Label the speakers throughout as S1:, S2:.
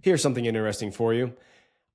S1: Here's something interesting for you.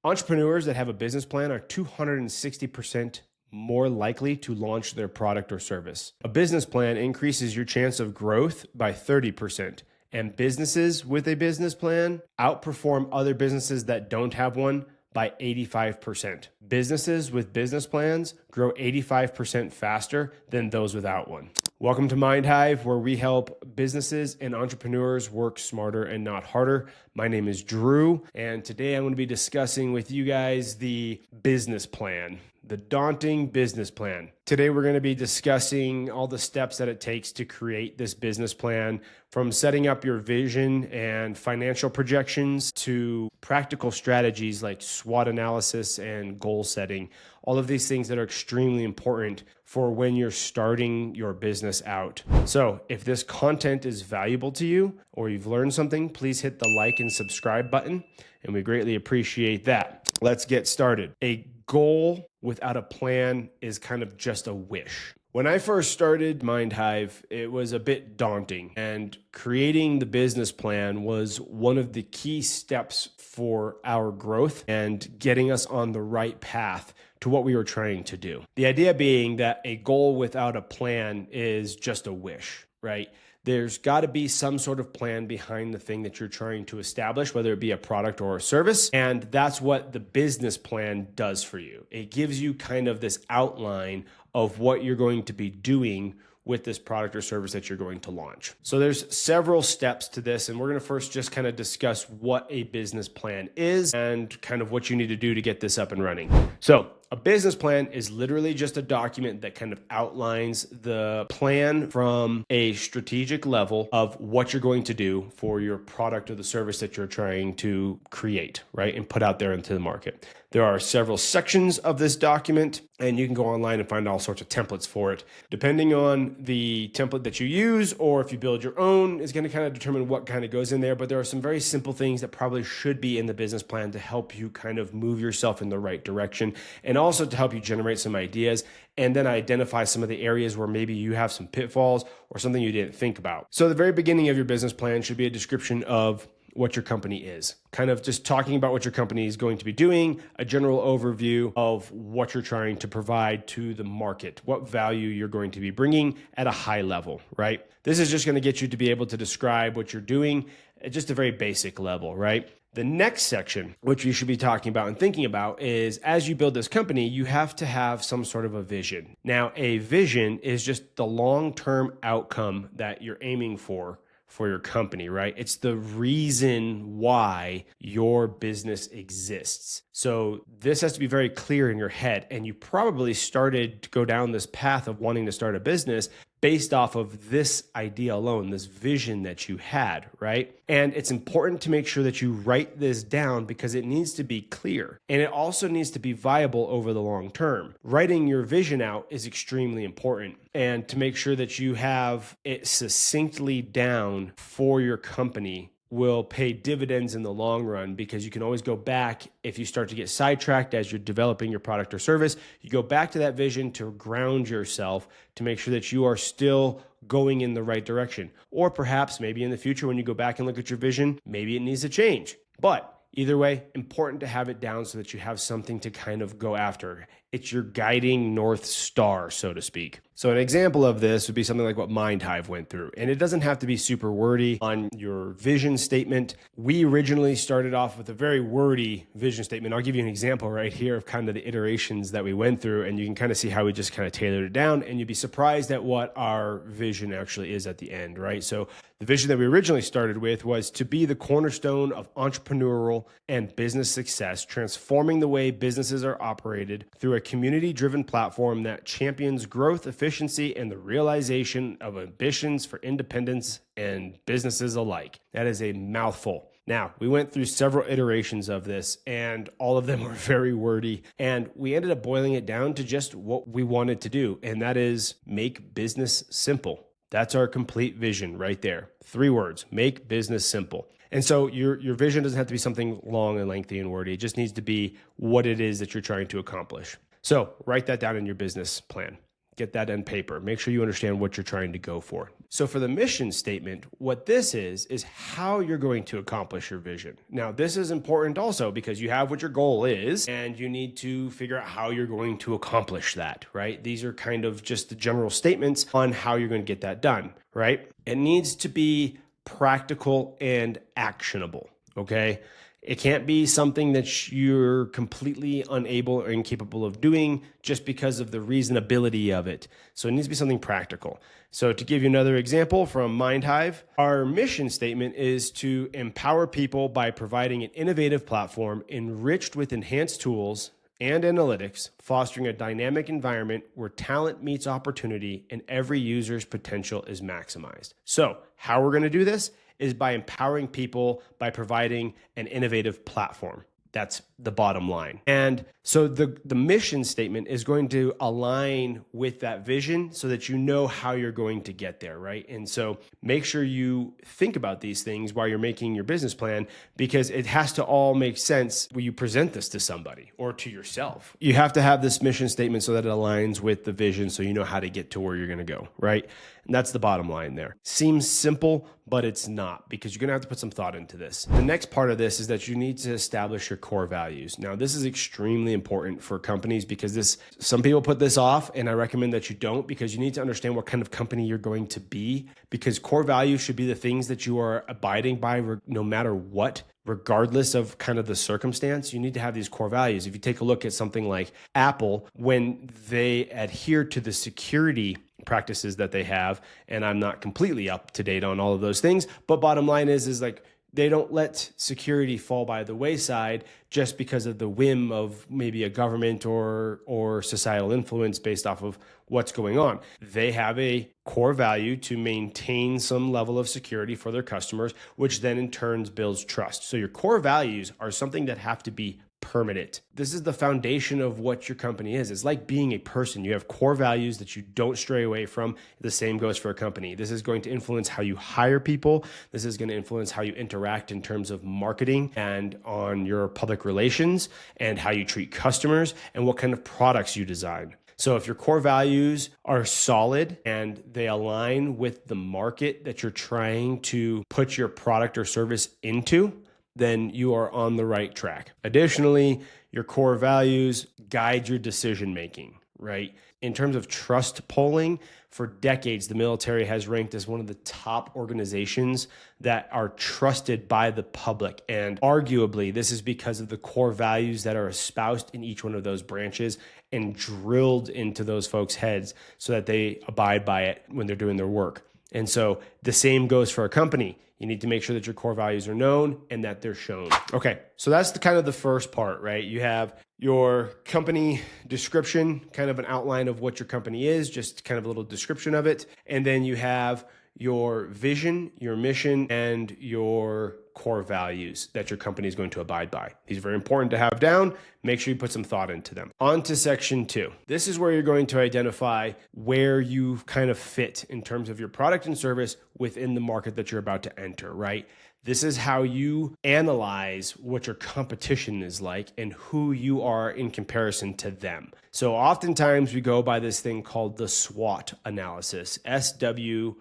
S1: Entrepreneurs that have a business plan are 260% more likely to launch their product or service. A business plan increases your chance of growth by 30%, and businesses with a business plan outperform other businesses that don't have one by 85%. Businesses with business plans grow 85% faster than those without one. Welcome to MindHyve, where we help businesses and entrepreneurs work smarter and not harder. My name is Drew, and today I'm going to be discussing with you guys the business plan, the daunting business plan. Today we're going to be discussing all the steps that it takes to create this business plan, from setting up your vision and financial projections to practical strategies like SWOT analysis and goal setting. All of these things that are extremely important for when you're starting your business out. So if this content is valuable to you or you've learned something, please hit the like and subscribe button, and we greatly appreciate that. Let's get started. A goal without a plan is kind of just a wish. When I first started MindHyve, it was a bit daunting, and creating the business plan was one of the key steps for our growth and getting us on the right path to what we were trying to do. The idea being that a goal without a plan is just a wish, right? There's got to be some sort of plan behind the thing that you're trying to establish, whether it be a product or a service. And that's what the business plan does for you. It gives you kind of this outline of what you're going to be doing with this product or service that you're going to launch. So there's several steps to this, and we're going to first just kind of discuss what a business plan is and kind of what you need to do to get this up and running. So a business plan is literally just a document that kind of outlines the plan from a strategic level of what you're going to do for your product or the service that you're trying to create, right? And put out there into the market. There are several sections of this document, and you can go online and find all sorts of templates for it. Depending on the template that you use, or if you build your own, is going to kind of determine what kind of goes in there. But there are some very simple things that probably should be in the business plan to help you kind of move yourself in the right direction, and also to help you generate some ideas and then identify some of the areas where maybe you have some pitfalls or something you didn't think about. So the very beginning of your business plan should be a description of what your company is, kind of just talking about what your company is going to be doing, a general overview of what you're trying to provide to the market, what value you're going to be bringing at a high level, right? This is just going to get you to be able to describe what you're doing at just a very basic level, right? The next section, which you should be talking about and thinking about, is as you build this company, you have to have some sort of a vision. Now, a vision is just the long-term outcome that you're aiming for your company, right? It's the reason why your business exists. So this has to be very clear in your head. And you probably started to go down this path of wanting to start a business based off of this idea alone, this vision that you had, right? And it's important to make sure that you write this down because it needs to be clear. And it also needs to be viable over the long term. Writing your vision out is extremely important. And to make sure that you have it succinctly down for your company will pay dividends in the long run, because you can always go back if you start to get sidetracked as you're developing your product or service. You go back to that vision to ground yourself to make sure that you are still going in the right direction. Or perhaps maybe in the future when you go back and look at your vision, maybe it needs to change. But either way, important to have it down so that you have something to kind of go after. It's your guiding North Star, so to speak. So an example of this would be something like what MindHyve went through. And it doesn't have to be super wordy on your vision statement. We originally started off with a very wordy vision statement. I'll give you an example right here of kind of the iterations that we went through, and you can kind of see how we just kind of tailored it down, and you'd be surprised at what our vision actually is at the end, right? So the vision that we originally started with was to be the cornerstone of entrepreneurial and business success, transforming the way businesses are operated through a community-driven platform that champions growth, efficiency, and the realization of ambitions for independence and businesses alike. That is a mouthful. Now, we went through several iterations of this, and all of them were very wordy, and we ended up boiling it down to just what we wanted to do, and that is make business simple. That's our complete vision right there. 3 words, make business simple. And so your vision doesn't have to be something long and lengthy and wordy. It just needs to be what it is that you're trying to accomplish. So write that down in your business plan. Get that on paper. Make sure you understand what you're trying to go for. So for the mission statement, what this is how you're going to accomplish your vision. Now, this is important also because you have what your goal is and you need to figure out how you're going to accomplish that, right? These are kind of just the general statements on how you're going to get that done, right? It needs to be practical and actionable, okay? It can't be something that you're completely unable or incapable of doing just because of the reasonability of it. So it needs to be something practical. So to give you another example from MindHyv, our mission statement is to empower people by providing an innovative platform enriched with enhanced tools and analytics, fostering a dynamic environment where talent meets opportunity and every user's potential is maximized. So how we're going to do this is by empowering people by providing an innovative platform. That's the bottom line. And so the mission statement is going to align with that vision so that you know how you're going to get there, right? And so make sure you think about these things while you're making your business plan, because it has to all make sense when you present this to somebody or to yourself. You have to have this mission statement so that it aligns with the vision so you know how to get to where you're going to go, right? And that's the bottom line there. Seems simple, but it's not, because you're going to have to put some thought into this. The next part of this is that you need to establish your core values. Now, this is extremely important for companies because some people put this off, and I recommend that you don't, because you need to understand what kind of company you're going to be, because core values should be the things that you are abiding by no matter what. Regardless of kind of the circumstance, you need to have these core values. If you take a look at something like Apple, when they adhere to the security practices that they have, and I'm not completely up to date on all of those things, but bottom line is like they don't let security fall by the wayside just because of the whim of maybe a government or societal influence based off of what's going on. They have a core value to maintain some level of security for their customers, which then in turn builds trust. So your core values are something that have to be permanent. This is the foundation of what your company is. It's like being a person. You have core values that you don't stray away from. The same goes for a company. This is going to influence how you hire people. This is going to influence how you interact in terms of marketing and on your public relations and how you treat customers and what kind of products you design. So if your core values are solid and they align with the market that you're trying to put your product or service into, then you are on the right track. Additionally, your core values guide your decision making, right? In terms of trust polling, for decades, the military has ranked as one of the top organizations that are trusted by the public. And arguably, this is because of the core values that are espoused in each one of those branches and drilled into those folks' heads so that they abide by it when they're doing their work. And so the same goes for a company. You need to make sure that your core values are known and that they're shown. Okay, so that's the first part, right? You have your company description, kind of an outline of what your company is, just kind of a little description of it. And then you have your vision, your mission, and your core values that your company is going to abide by. These are very important to have down. Make sure you put some thought into them. On to section 2. This is where you're going to identify where you kind of fit in terms of your product and service within the market that you're about to enter, right? This is how you analyze what your competition is like and who you are in comparison to them. So oftentimes we go by this thing called the SWOT analysis, SWOT.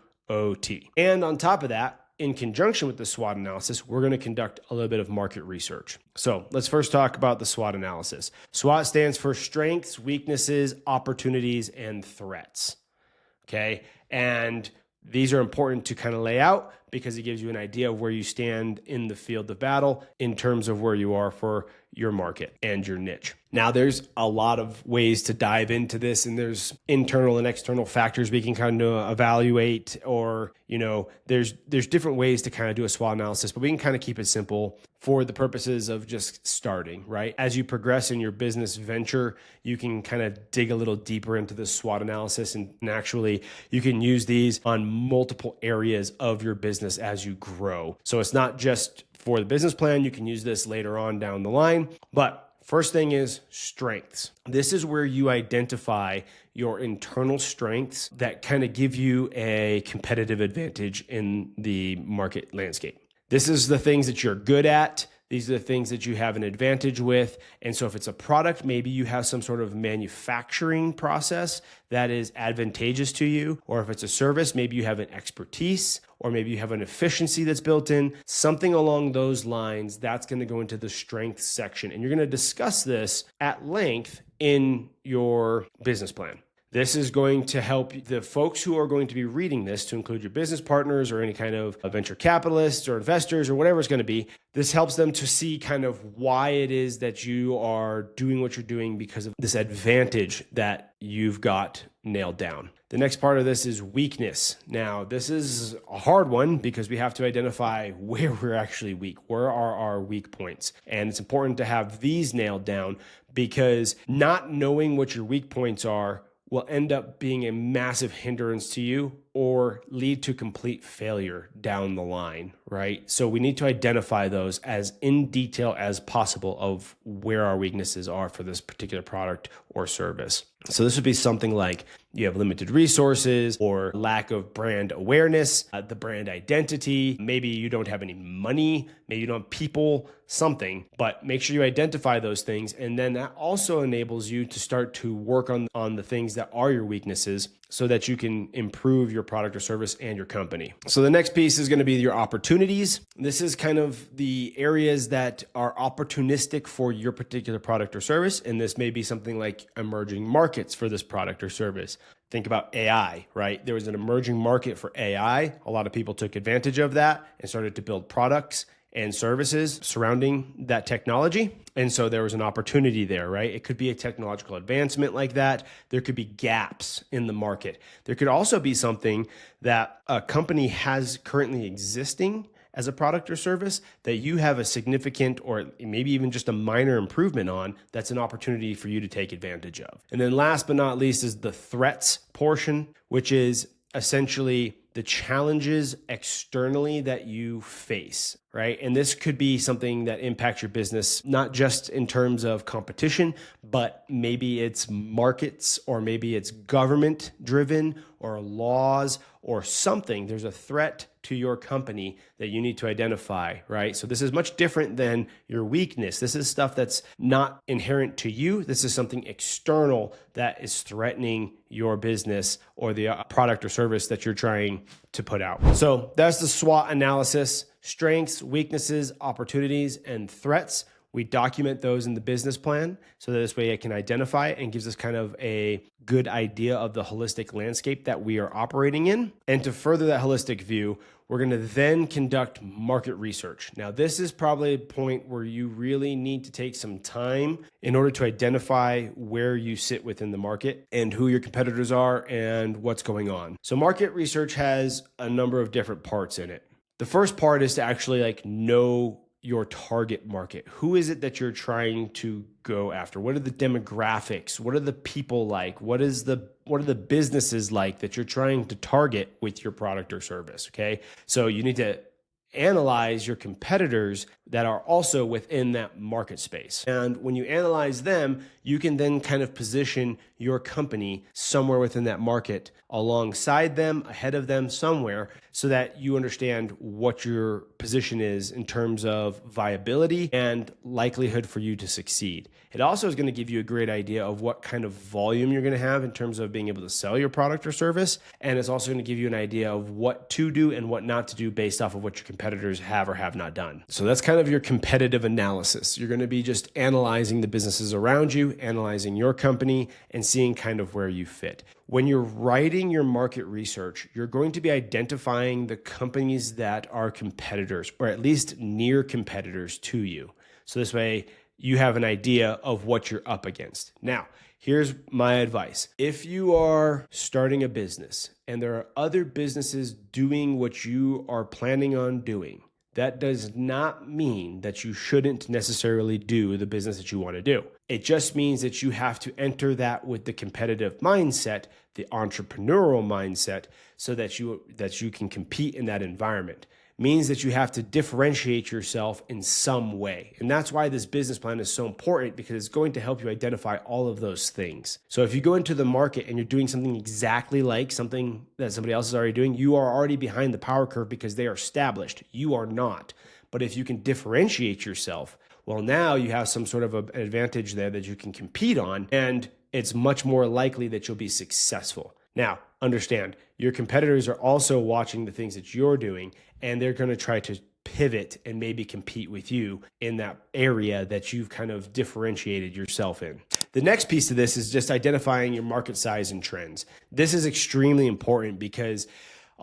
S1: And on top of that, in conjunction with the SWOT analysis, we're going to conduct a little bit of market research. So let's first talk about the SWOT analysis. SWOT stands for strengths, weaknesses, opportunities, and threats. Okay. And these are important to kind of lay out because it gives you an idea of where you stand in the field of battle in terms of where you are for your market and your niche. Now, there's a lot of ways to dive into this, and there's internal and external factors we can kind of evaluate, or, there's different ways to kind of do a SWOT analysis, but we can kind of keep it simple for the purposes of just starting, right? As you progress in your business venture, you can kind of dig a little deeper into the SWOT analysis, and actually you can use these on multiple areas of your business as you grow. So it's not just for the business plan. You can use this later on down the line, but first thing is strengths. This is where you identify your internal strengths that kind of give you a competitive advantage in the market landscape. This is the things that you're good at, These are the things that you have an advantage with. And so if it's a product, maybe you have some sort of manufacturing process that is advantageous to you. Or if it's a service, maybe you have an expertise, or maybe you have an efficiency that's built in, something along those lines. That's going to go into the strengths section. And you're going to discuss this at length in your business plan. This is going to help the folks who are going to be reading this, to include your business partners or any kind of venture capitalists or investors or whatever it's going to be. This helps them to see kind of why it is that you are doing what you're doing because of this advantage that you've got nailed down. The next part of this is weakness. Now, this is a hard one because we have to identify where we're actually weak. Where are our weak points? And it's important to have these nailed down because not knowing what your weak points are will end up being a massive hindrance to you or lead to complete failure down the line, right? So we need to identify those as in detail as possible of where our weaknesses are for this particular product or service. So this would be something like you have limited resources or lack of brand awareness, the brand identity. Maybe you don't have any money, maybe you don't have people, something, but make sure you identify those things. And then that also enables you to start to work on the things that are your weaknesses so that you can improve your product or service and your company. So the next piece is going to be your opportunities. This is kind of the areas that are opportunistic for your particular product or service. And this may be something like emerging markets for this product or service. Think about AI, right? There was an emerging market for AI. A lot of people took advantage of that and started to build products and services surrounding that technology. And so there was an opportunity there, right? It could be a technological advancement like that. There could be gaps in the market. There could also be something that a company has currently existing as a product or service that you have a significant or maybe even just a minor improvement on. That's an opportunity for you to take advantage of. And then last but not least is the threats portion, which is essentially the challenges externally that you face, right? And this could be something that impacts your business, not just in terms of competition, but maybe it's markets or maybe it's government driven or laws or something. There's a threat to your company that you need to identify, right? So this is much different than your weakness. This is stuff that's not inherent to you. This is something external that is threatening your business or the product or service that you're trying to put out. So that's the SWOT analysis: strengths, weaknesses, opportunities, and threats. We document those in the business plan so that this way it can identify and gives us kind of a good idea of the holistic landscape that we are operating in. And to further that holistic view, we're going to then conduct market research. Now, this is probably a point where you really need to take some time in order to identify where you sit within the market and who your competitors are and what's going on. So market research has a number of different parts in it. The first part is to actually know your target market. Who is it that you're trying to go after? What are the demographics? What are the people like? What are the businesses like that you're trying to target with your product or service? Okay. So you need to analyze your competitors that are also within that market space. And when you analyze them, you can then kind of position your company somewhere within that market, alongside them, ahead of them, somewhere, so that you understand what your position is in terms of viability and likelihood for you to succeed. It also is going to give you a great idea of what kind of volume you're going to have in terms of being able to sell your product or service. And it's also going to give you an idea of what to do and what not to do based off of what your competitors have or have not done. So that's kind of your competitive analysis. You're going to be just analyzing the businesses around you, analyzing your company, and seeing kind of where you fit. When you're writing your market research, you're going to be identifying the companies that are competitors, or at least near competitors to you. So this way you have an idea of what you're up against. Now, here's my advice. If you are starting a business and there are other businesses doing what you are planning on doing, that does not mean that you shouldn't necessarily do the business that you want to do. It just means that you have to enter that with the competitive mindset, the entrepreneurial mindset, so that you can compete in that environment. Means that you have to differentiate yourself in some way. And that's why this business plan is so important, because it's going to help you identify all of those things. So if you go into the market and you're doing something exactly like something that somebody else is already doing, you are already behind the power curve because they are established. You are not. But if you can differentiate yourself, well, now you have some sort of an advantage there that you can compete on, and it's much more likely that you'll be successful. Now, understand, your competitors are also watching the things that you're doing, and they're going to try to pivot and maybe compete with you in that area that you've kind of differentiated yourself in. The next piece of this is just identifying your market size and trends. This is extremely important because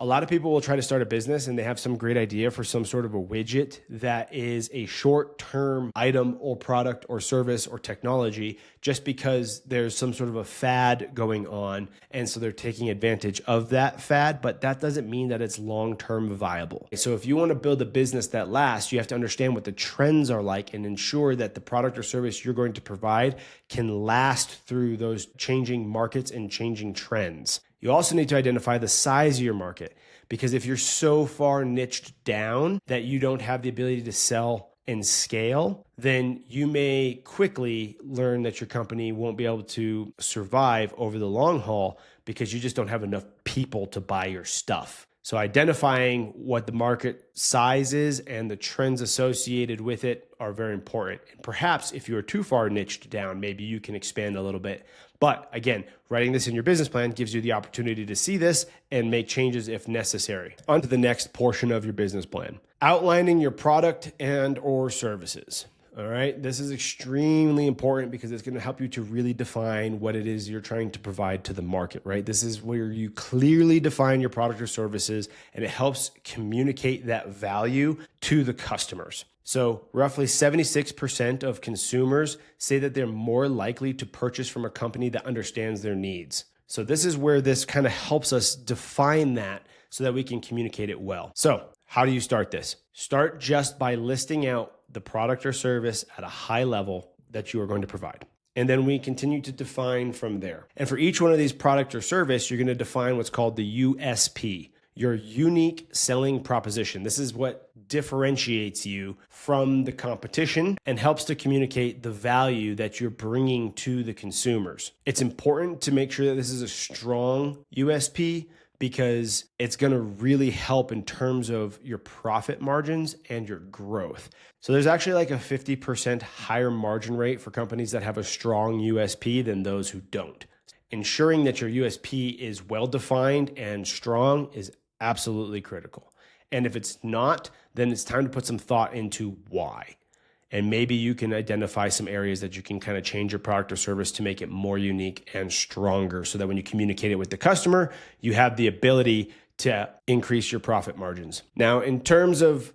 S1: a lot of people will try to start a business and they have some great idea for some sort of a widget that is a short-term item or product or service or technology just because there's some sort of a fad going on. And so they're taking advantage of that fad, but that doesn't mean that it's long-term viable. So if you want to build a business that lasts, you have to understand what the trends are like and ensure that the product or service you're going to provide can last through those changing markets and changing trends. You also need to identify the size of your market, because if you're so far niched down that you don't have the ability to sell and scale, then you may quickly learn that your company won't be able to survive over the long haul because you just don't have enough people to buy your stuff. So identifying what the market size is and the trends associated with it are very important. And perhaps if you're too far niched down, maybe you can expand a little bit. But again, writing this in your business plan gives you the opportunity to see this and make changes if necessary. On to the next portion of your business plan. Outlining your product and or services. All right, this is extremely important because it's going to help you to really define what it is you're trying to provide to the market, right? This is where you clearly define your product or services, and it helps communicate that value to the customers. So roughly 76% of consumers say that they're more likely to purchase from a company that understands their needs. So this is where this kind of helps us define that so that we can communicate it well. So how do you start this? Start just by listing out the product or service at a high level that you are going to provide. And then we continue to define from there. And for each one of these product or service, you're going to define what's called the USP, your unique selling proposition. This is what differentiates you from the competition and helps to communicate the value that you're bringing to the consumers. It's important to make sure that this is a strong USP because it's going to really help in terms of your profit margins and your growth. So there's actually like a 50% higher margin rate for companies that have a strong USP than those who don't. Ensuring that your USP is well-defined and strong is absolutely critical. And if it's not, then it's time to put some thought into why. And maybe you can identify some areas that you can kind of change your product or service to make it more unique and stronger so that when you communicate it with the customer, you have the ability to increase your profit margins. Now, in terms of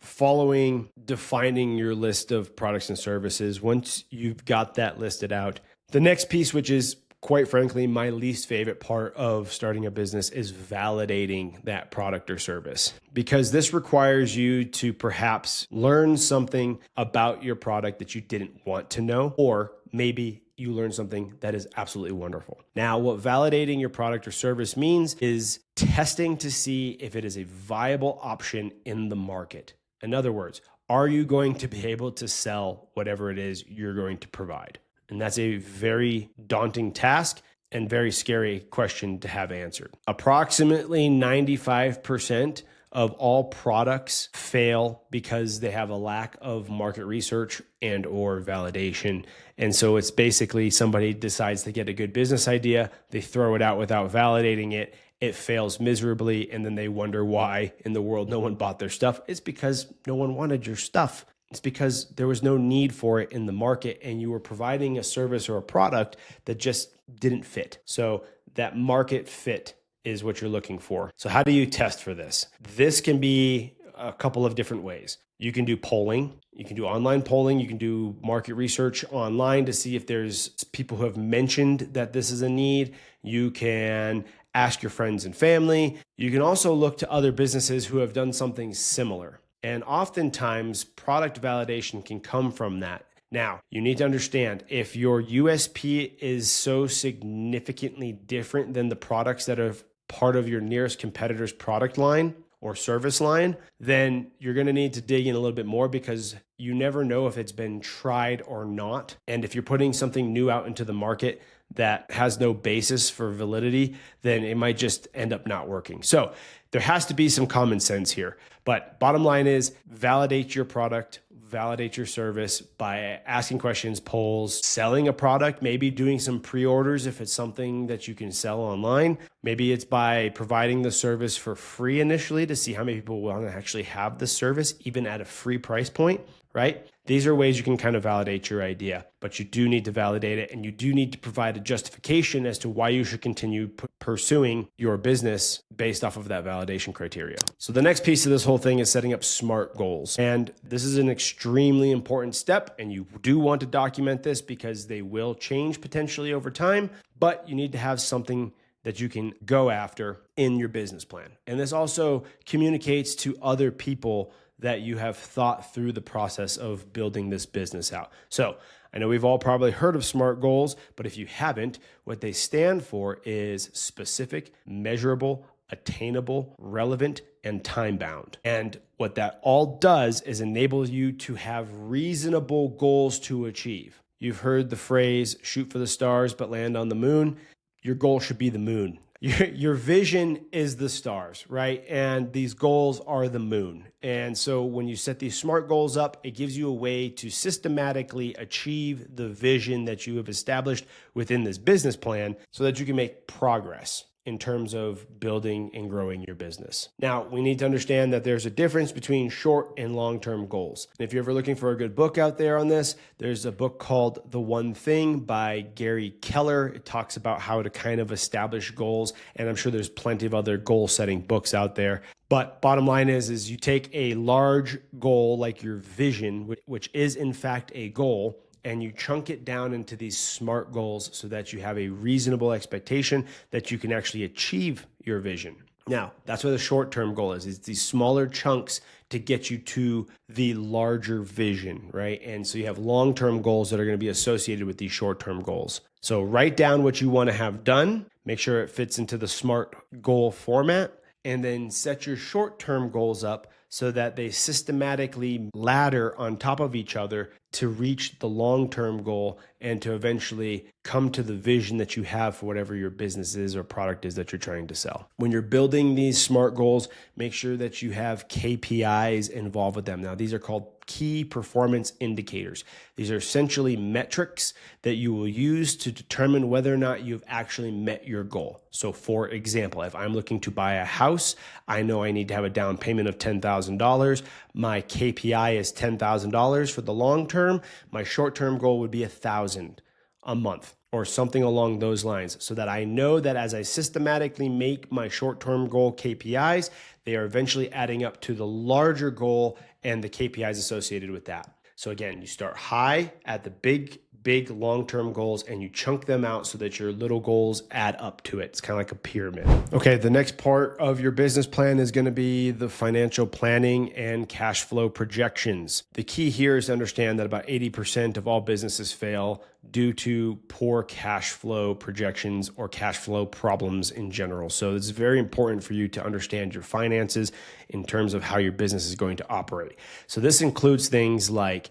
S1: defining your list of products and services, once you've got that listed out, the next piece, which is quite frankly, my least favorite part of starting a business, is validating that product or service, because this requires you to perhaps learn something about your product that you didn't want to know, or maybe you learn something that is absolutely wonderful. Now, what validating your product or service means is testing to see if it is a viable option in the market. In other words, are you going to be able to sell whatever it is you're going to provide? And that's a very daunting task and very scary question to have answered. Approximately 95% of all products fail because they have a lack of market research and or validation. And so it's basically somebody decides to get a good business idea, they throw it out without validating it, it fails miserably, and then they wonder why in the world no one bought their stuff. It's because no one wanted your stuff. It's because there was no need for it in the market and you were providing a service or a product that just didn't fit. So that market fit is what you're looking for. So how do you test for this? This can be a couple of different ways. You can do polling. You can do online polling. You can do market research online to see if there's people who have mentioned that this is a need. You can ask your friends and family. You can also look to other businesses who have done something similar. And oftentimes, product validation can come from that. Now, you need to understand, if your USP is so significantly different than the products that are part of your nearest competitor's product line or service line, then you're going to need to dig in a little bit more, because you never know if it's been tried or not. And if you're putting something new out into the market that has no basis for validity, then it might just end up not working. So there has to be some common sense here. But bottom line is validate your product, validate your service by asking questions, polls, selling a product, maybe doing some pre-orders if it's something that you can sell online. Maybe it's by providing the service for free initially to see how many people want to actually have the service, even at a free price point, right? These are ways you can kind of validate your idea, but you do need to validate it, and you do need to provide a justification as to why you should continue pursuing your business based off of that validation criteria. So the next piece of this whole thing is setting up SMART goals. And this is an extremely important step, and you do want to document this because they will change potentially over time, but you need to have something that you can go after in your business plan. And this also communicates to other people that you have thought through the process of building this business out. So I know we've all probably heard of SMART goals, but if you haven't, what they stand for is specific, measurable, attainable, relevant, and time-bound. And what that all does is enable you to have reasonable goals to achieve. You've heard the phrase, shoot for the stars, but land on the moon. Your goal should be the moon. Your vision is the stars, right? And these goals are the moon. And so when you set these SMART goals up, it gives you a way to systematically achieve the vision that you have established within this business plan so that you can make progress in terms of building and growing your business. Now, we need to understand that there's a difference between short and long-term goals. And if you're ever looking for a good book out there on this, there's a book called The One Thing by Gary Keller. It talks about how to kind of establish goals, and I'm sure there's plenty of other goal-setting books out there. But bottom line is you take a large goal like your vision, which is in fact a goal, and you chunk it down into these SMART goals so that you have a reasonable expectation that you can actually achieve your vision. Now, that's what the short-term goal is. It's these smaller chunks to get you to the larger vision, right? And so you have long-term goals that are going to be associated with these short-term goals. So write down what you want to have done, make sure it fits into the SMART goal format, and then set your short-term goals up so that they systematically ladder on top of each other to reach the long-term goal and to eventually come to the vision that you have for whatever your business is or product is that you're trying to sell. When you're building these SMART goals, make sure that you have KPIs involved with them. Now, these are called key performance indicators. These are essentially metrics that you will use to determine whether or not you've actually met your goal. So for example, if I'm looking to buy a house, I know I need to have a down payment of $10,000. My KPI is $10,000 for the long term. My short-term goal would be $1,000 a month or something along those lines, so that I know that as I systematically make my short-term goal KPIs, they are eventually adding up to the larger goal and the KPIs associated with that. So again, you start high at the big long-term goals and you chunk them out so that your little goals add up to it. It's kind of like a pyramid. Okay, the next part of your business plan is going to be the financial planning and cash flow projections. The key here is to understand that about 80% of all businesses fail due to poor cash flow projections or cash flow problems in general. So it's very important for you to understand your finances in terms of how your business is going to operate. So this includes things like,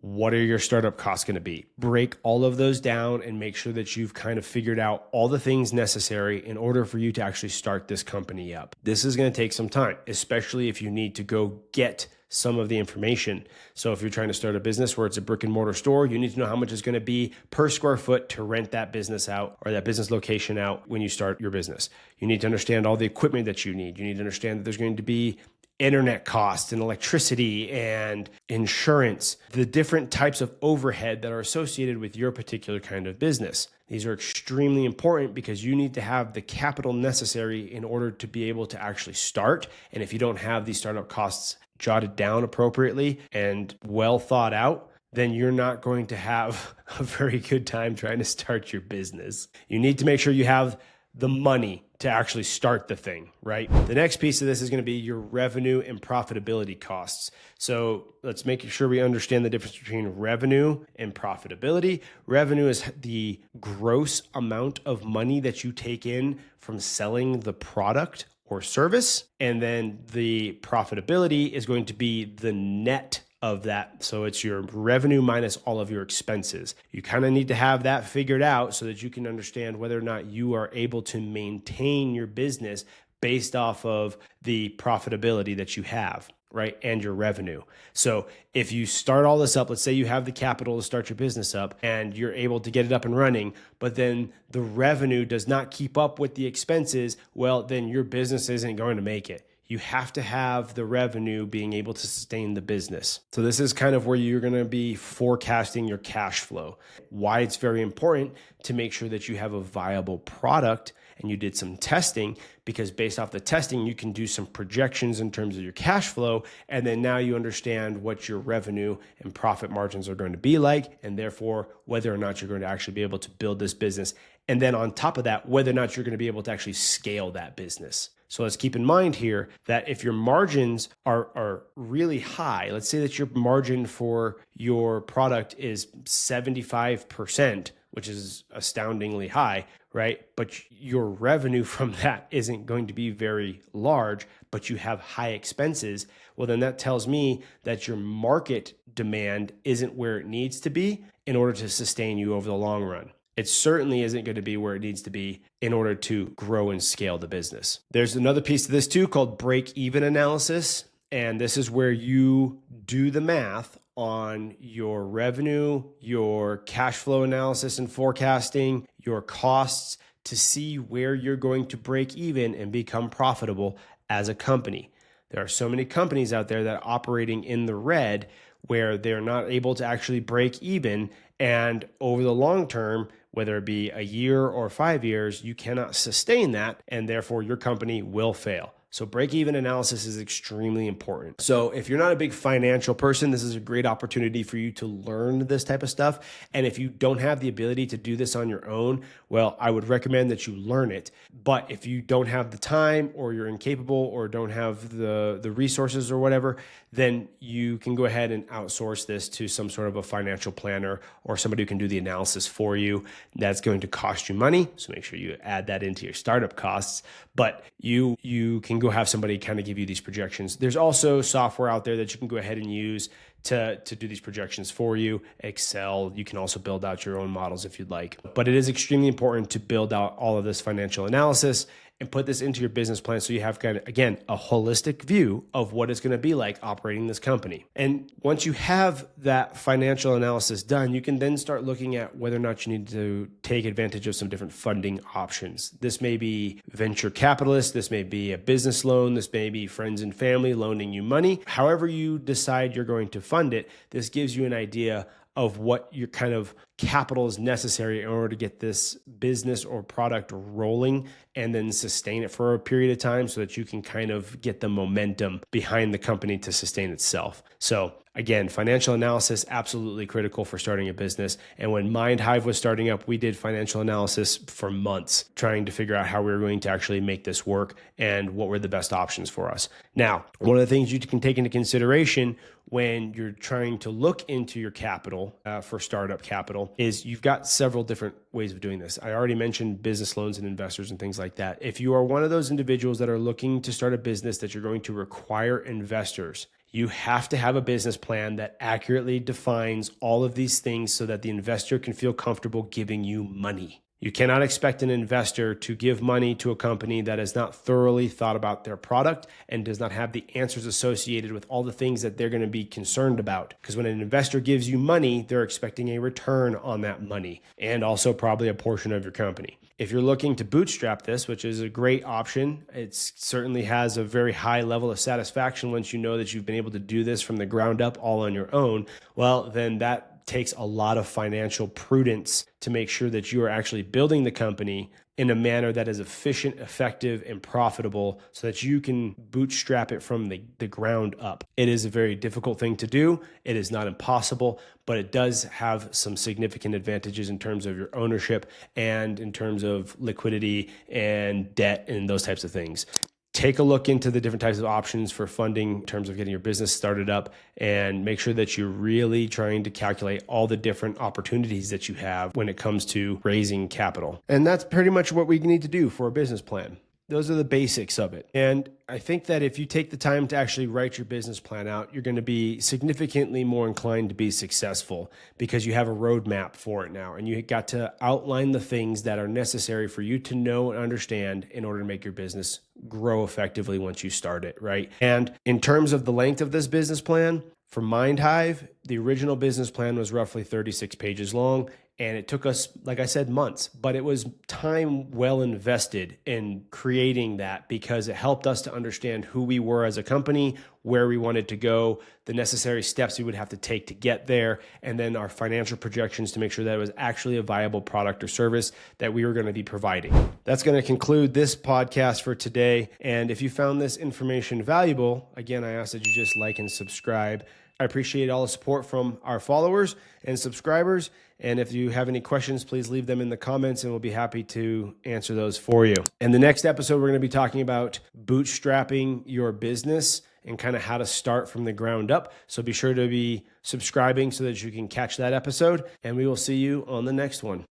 S1: what are your startup costs going to be? Break all of those down and make sure that you've kind of figured out all the things necessary in order for you to actually start this company up. This is going to take some time, especially if you need to go get some of the information. So if you're trying to start a business where it's a brick and mortar store, you need to know how much it's going to be per square foot to rent that business out or that business location out when you start your business. You need to understand all the equipment that you need. You need to understand that there's going to be internet costs and electricity and insurance, the different types of overhead that are associated with your particular kind of business. These are extremely important because you need to have the capital necessary in order to be able to actually start. And if you don't have these startup costs jotted down appropriately and well thought out, then you're not going to have a very good time trying to start your business. You need to make sure you have the money to actually start the thing, right? The next piece of this is going to be your revenue and profitability costs. So let's make sure we understand the difference between revenue and profitability. Revenue is the gross amount of money that you take in from selling the product or service. And then the profitability is going to be the net of that. So it's your revenue minus all of your expenses. You kind of need to have that figured out so that you can understand whether or not you are able to maintain your business based off of the profitability that you have, right? And your revenue. So if you start all this up, let's say you have the capital to start your business up and you're able to get it up and running, but then the revenue does not keep up with the expenses, well, then your business isn't going to make it. You have to have the revenue being able to sustain the business. So this is kind of where you're going to be forecasting your cash flow. Why it's very important to make sure that you have a viable product and you did some testing, because based off the testing, you can do some projections in terms of your cash flow. And then now you understand what your revenue and profit margins are going to be like, and therefore whether or not you're going to actually be able to build this business. And then on top of that, whether or not you're going to be able to actually scale that business. So let's keep in mind here that if your margins are really high, let's say that your margin for your product is 75%, which is astoundingly high, right? But your revenue from that isn't going to be very large, but you have high expenses. Well, then that tells me that your market demand isn't where it needs to be in order to sustain you over the long run. It certainly isn't going to be where it needs to be in order to grow and scale the business. There's another piece to this too called break-even analysis. And this is where you do the math on your revenue, your cash flow analysis and forecasting, your costs to see where you're going to break even and become profitable as a company. There are so many companies out there that are operating in the red where they're not able to actually break even. And over the long term, whether it be a year or 5 years, you cannot sustain that, and therefore your company will fail. So break-even analysis is extremely important. So if you're not a big financial person, this is a great opportunity for you to learn this type of stuff. And if you don't have the ability to do this on your own, well, I would recommend that you learn it. But if you don't have the time, or you're incapable, or don't have the resources or whatever, then you can go ahead and outsource this to some sort of a financial planner or somebody who can do the analysis for you. That's going to cost you money, so make sure you add that into your startup costs. But you can go have somebody kind of give you these projections. There's also software out there that you can go ahead and use to do these projections for you. Excel, you can also build out your own models if you'd like. But it is extremely important to build out all of this financial analysis and put this into your business plan so you have kind of, again, a holistic view of what it's going to be like operating this company. And once you have that financial analysis done, you can then start looking at whether or not you need to take advantage of some different funding options. This may be venture capitalists, this may be a business loan, this may be friends and family loaning you money. However you decide you're going to fund it, this gives you an idea of what your kind of capital is necessary in order to get this business or product rolling and then sustain it for a period of time so that you can kind of get the momentum behind the company to sustain itself. So again, financial analysis, absolutely critical for starting a business. And when MindHyve was starting up, we did financial analysis for months, trying to figure out how we were going to actually make this work and what were the best options for us. Now, one of the things you can take into consideration when you're trying to look into your capital for startup capital is you've got several different ways of doing this. I already mentioned business loans and investors and things like that. If you are one of those individuals that are looking to start a business that you're going to require investors, you have to have a business plan that accurately defines all of these things so that the investor can feel comfortable giving you money. You cannot expect an investor to give money to a company that has not thoroughly thought about their product and does not have the answers associated with all the things that they're going to be concerned about. Because when an investor gives you money, they're expecting a return on that money and also probably a portion of your company. If you're looking to bootstrap this, which is a great option, it certainly has a very high level of satisfaction once you know that you've been able to do this from the ground up all on your own, well, then that takes a lot of financial prudence to make sure that you are actually building the company in a manner that is efficient, effective, and profitable so that you can bootstrap it from the ground up. It is a very difficult thing to do. It is not impossible, but it does have some significant advantages in terms of your ownership and in terms of liquidity and debt and those types of things. Take a look into the different types of options for funding in terms of getting your business started up and make sure that you're really trying to calculate all the different opportunities that you have when it comes to raising capital. And that's pretty much what we need to do for a business plan. Those are the basics of it. And I think that if you take the time to actually write your business plan out, you're going to be significantly more inclined to be successful because you have a roadmap for it now. And you got to outline the things that are necessary for you to know and understand in order to make your business grow effectively once you start it, right? And in terms of the length of this business plan, for MindHyv, the original business plan was roughly 36 pages long, and it took us, like I said, months, but it was time well invested in creating that because it helped us to understand who we were as a company, where we wanted to go, the necessary steps we would have to take to get there, and then our financial projections to make sure that it was actually a viable product or service that we were going to be providing. That's going to conclude this podcast for today. And if you found this information valuable, again, I ask that you just like and subscribe. I appreciate all the support from our followers and subscribers. And if you have any questions, please leave them in the comments and we'll be happy to answer those for you. In the next episode, we're going to be talking about bootstrapping your business and kind of how to start from the ground up. So be sure to be subscribing so that you can catch that episode. And we will see you on the next one.